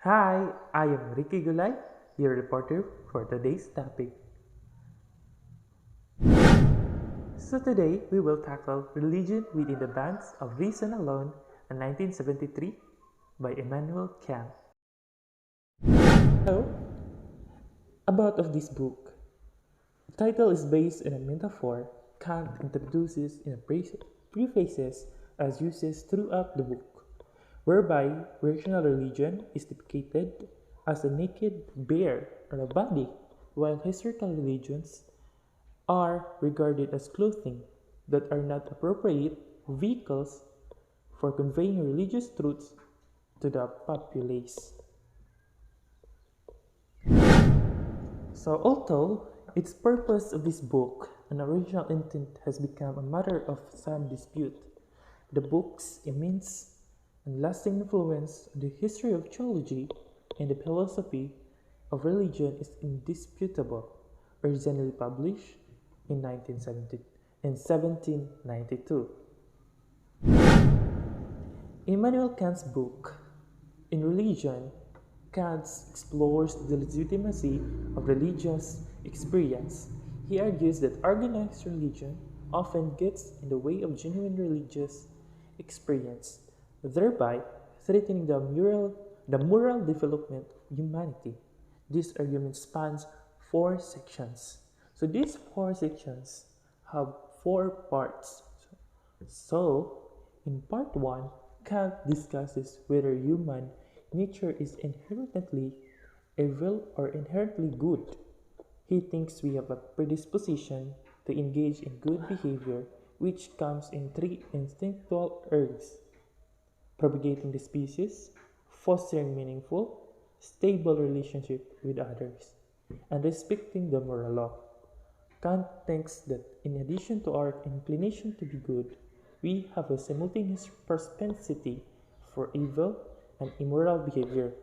Hi, I am Ricky Gulay, your reporter for today's topic. So today we will tackle Religion Within the Bands of Reason Alone in 1973 by Immanuel Kant. So, about of this book. The title is based on a metaphor Kant introduces in a prefaces as uses throughout the book, whereby rational religion is depicted as a naked bear or a body, while historical religions are regarded as clothing that are not appropriate vehicles for conveying religious truths to the populace. So, although its purpose of this book and original intent has become a matter of some dispute, the book's immense and lasting influence on the history of theology and the philosophy of religion is indisputable. Originally published in 1792. Immanuel Kant's book, In Religion, Kant explores the legitimacy of religious experience. He argues that organized religion often gets in the way of genuine religious experience, thereby threatening the moral development of humanity. This argument spans four sections. So these four sections have four parts. So, in part 1, Kant discusses whether human nature is inherently evil or inherently good. He thinks we have a predisposition to engage in good behavior, which comes in three instinctual urges: propagating the species, fostering meaningful, stable relationship with others, and respecting the moral law. Kant thinks that in addition to our inclination to be good, we have a simultaneous propensity for evil and immoral behavior.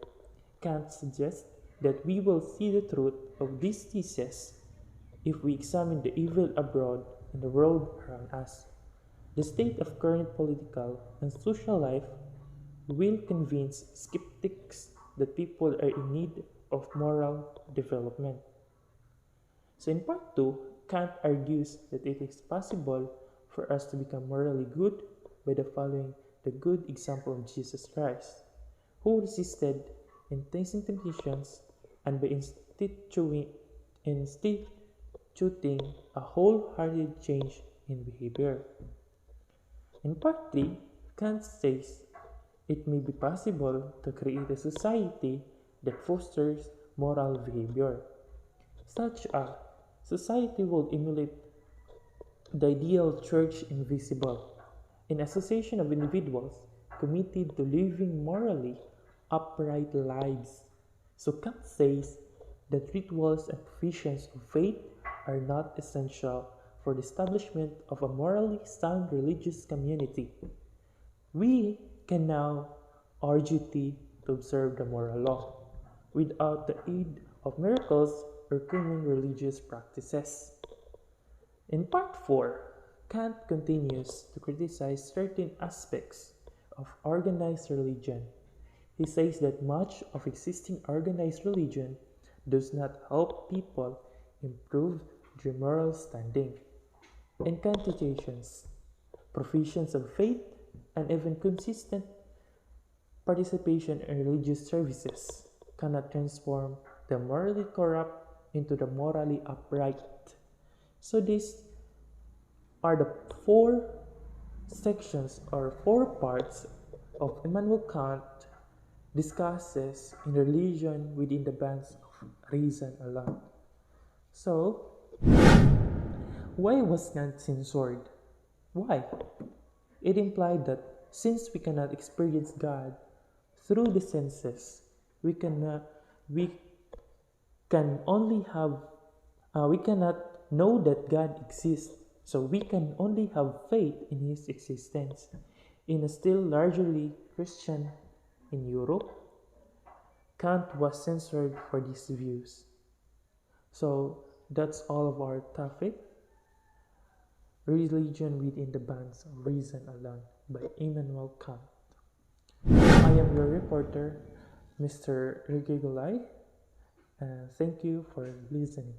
Kant suggests that we will see the truth of this thesis if we examine the evil abroad in the world around us. The state of current political and social life will convince skeptics that people are in need of moral development. So in part 2, Kant argues that it is possible for us to become morally good by the following the good example of Jesus Christ, who resisted enticing temptations and by instituting a wholehearted change in behavior. In part 3, Kant says it may be possible to create a society that fosters moral behavior. Such a society will emulate the ideal church invisible, an association of individuals committed to living morally upright lives. So Kant says that rituals and provisions of faith are not essential for the establishment of a morally sound religious community. We can now our duty to observe the moral law without the aid of miracles or common religious practices. In part 4, Kant continues to criticize certain aspects of organized religion. He says that much of existing organized religion does not help people improve their moral standing. Incantations, professions of faith, and even consistent participation in religious services cannot transform the morally corrupt into the morally upright. So these are the four sections or four parts of Immanuel Kant discusses in religion within the bands of reason alone. So, why was Kant censored? Why? It implied that since we cannot experience God through the senses, we cannot we can only have we cannot know that God exists, so we can only have faith in his existence. In a still largely Christian in Europe, Kant was censored for these views. So that's all of our topic. Religion Within the Bands of Reason Alone by Immanuel Kant. I am your reporter, Mr. Rigigulay. Thank you for listening.